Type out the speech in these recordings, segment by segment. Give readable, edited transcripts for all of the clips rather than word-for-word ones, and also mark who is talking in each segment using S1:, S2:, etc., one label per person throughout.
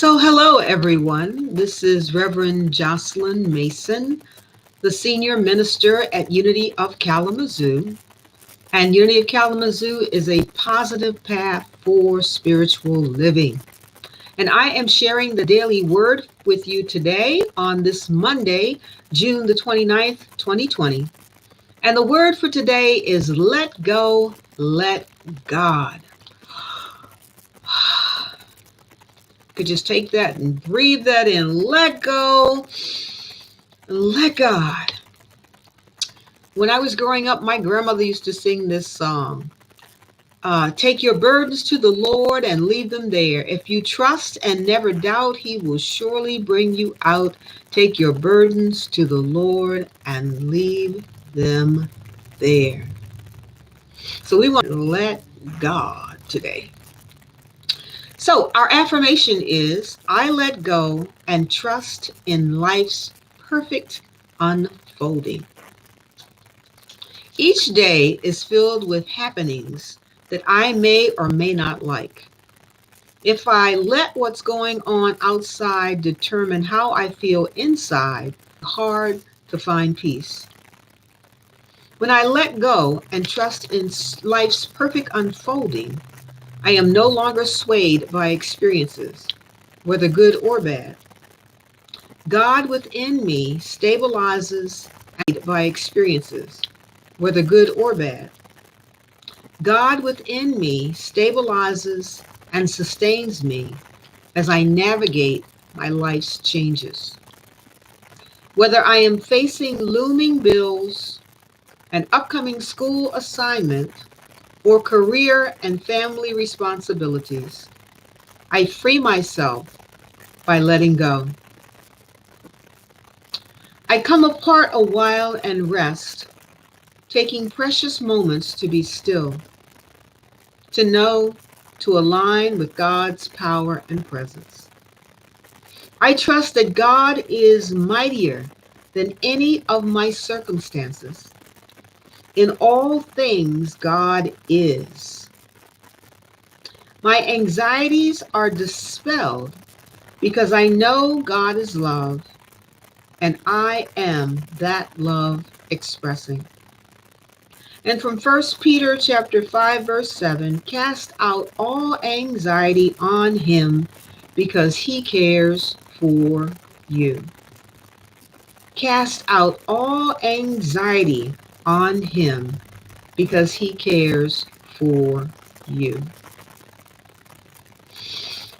S1: Hello everyone. This is Reverend Jocelyn Mason, the Senior Minister at Unity of Kalamazoo. And Unity of Kalamazoo is a positive path for spiritual living. And I am sharing the daily word with you today on this Monday, June the 29th, 2020. And the word for today is let go, let God. Could just take that and breathe that in. Let go, let God. When I was growing up, my grandmother used to sing this song. Take your burdens to the Lord and leave them there. If you trust and never doubt, he will surely bring you out. Take your burdens to the Lord and leave them there. So we want to let God today. So our affirmation is, I let go and trust in life's perfect unfolding. Each day is filled with happenings that I may or may not like. If I let what's going on outside determine how I feel inside, it's hard to find peace. When I let go and trust in life's perfect unfolding, I am no longer swayed by experiences, whether good or bad. God within me stabilizes by experiences, whether good or bad. God within me stabilizes and sustains me as I navigate my life's changes. Whether I am facing looming bills, an upcoming school assignment, or career and family responsibilities, I free myself by letting go. I come apart a while and rest, taking precious moments to be still, to know, to align with God's power and presence. I trust that God is mightier than any of my circumstances. In all things, God is. My anxieties are dispelled because I know God is love and I am that love expressing. And from 1 Peter chapter 5, verse 7, cast out all anxiety on him because he cares for you. Cast out all anxiety on him because he cares for you.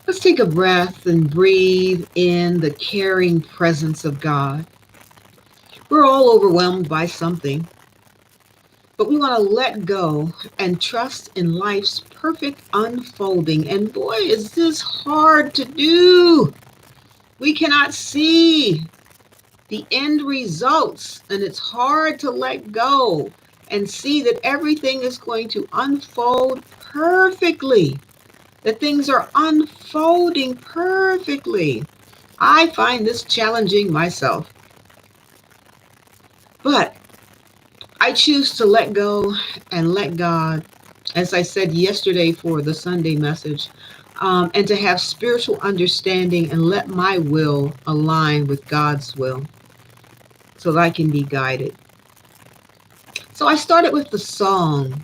S1: Let's take a breath and breathe in the caring presence of God. We're all overwhelmed by something, but we want to let go and trust in life's perfect unfolding. And boy, is this hard to do. We cannot see the end results, and it's hard to let go and see that everything is going to unfold perfectly, that things are unfolding perfectly. I find this challenging myself, but I choose to let go and let God, as I said yesterday for the Sunday message, and to have spiritual understanding and let my will align with God's will so that I can be guided. So I started with the song,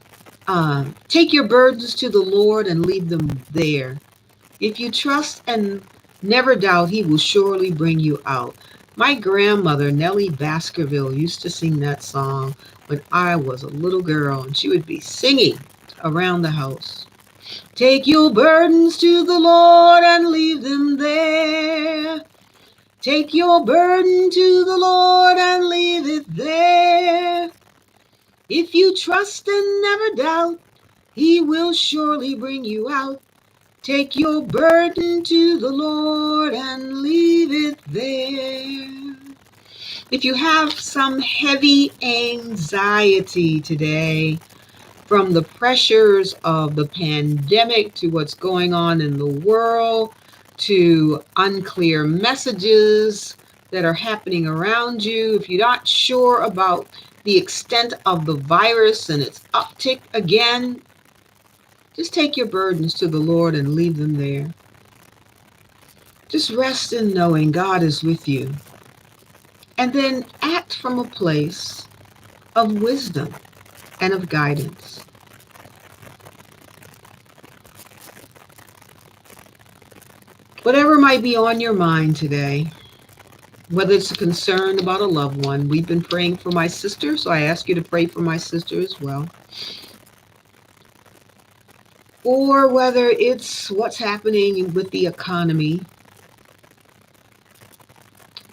S1: take your burdens to the Lord and leave them there. If you trust and never doubt, he will surely bring you out. My grandmother, Nellie Baskerville, used to sing that song when I was a little girl, and she would be singing around the house. Take your burdens to the Lord and leave them there. Take your burden to the Lord and leave it there. If you trust and never doubt, he will surely bring you out. Take your burden to the Lord and leave it there. If you have some heavy anxiety today from the pressures of the pandemic to what's going on in the world, to unclear messages that are happening around you, if you're not sure about the extent of the virus and its uptick again, just take your burdens to the Lord and leave them there. Just rest in knowing God is with you. And then act from a place of wisdom and of guidance. Whatever might be on your mind today, whether it's a concern about a loved one, we've been praying for my sister, so I ask you to pray for my sister as well. Or whether it's what's happening with the economy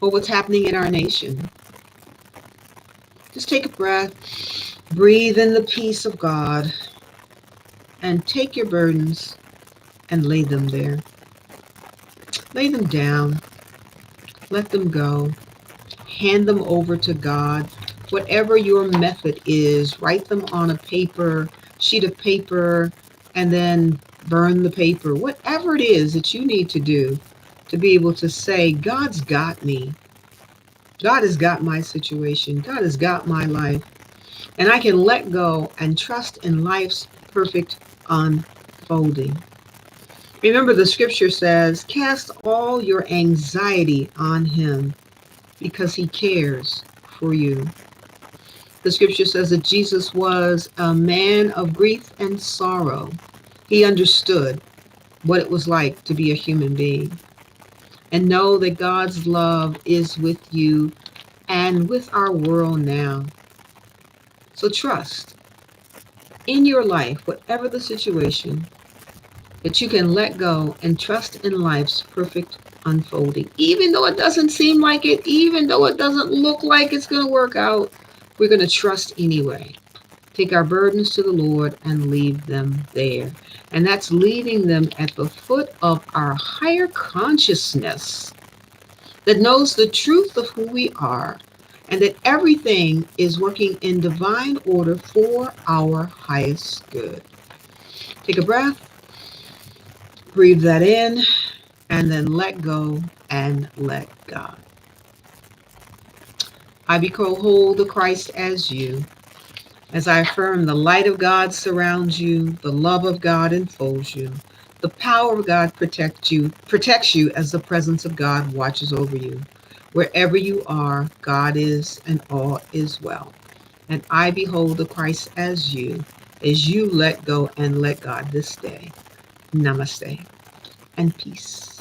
S1: or what's happening in our nation. Just take a breath, breathe in the peace of God, and take your burdens and lay them there. Lay them down, let them go, hand them over to God. Whatever your method is, write them on a sheet of paper, and then burn the paper. Whatever it is that you need to do to be able to say, God's got me. God has got my situation. God has got my life. And I can let go and trust in life's perfect unfolding. Remember, the scripture says, cast all your anxiety on him because he cares for you. The scripture says that Jesus was a man of grief and sorrow. He understood what it was like to be a human being. And know that God's love is with you and with our world now. So trust in your life, whatever the situation, that you can let go and trust in life's perfect unfolding. Even though it doesn't seem like it, even though it doesn't look like it's going to work out, we're going to trust anyway. Take our burdens to the Lord and leave them there. And that's leaving them at the foot of our higher consciousness that knows the truth of who we are and that everything is working in divine order for our highest good. Take a breath, breathe that in, and then let go and let God. I behold the Christ as you. As I affirm, the light of God surrounds you, the love of God enfolds you, the power of God protects you as the presence of God watches over you. Wherever you are, God is, and all is well. And I behold the Christ as you let go and let God this day. Namaste and peace.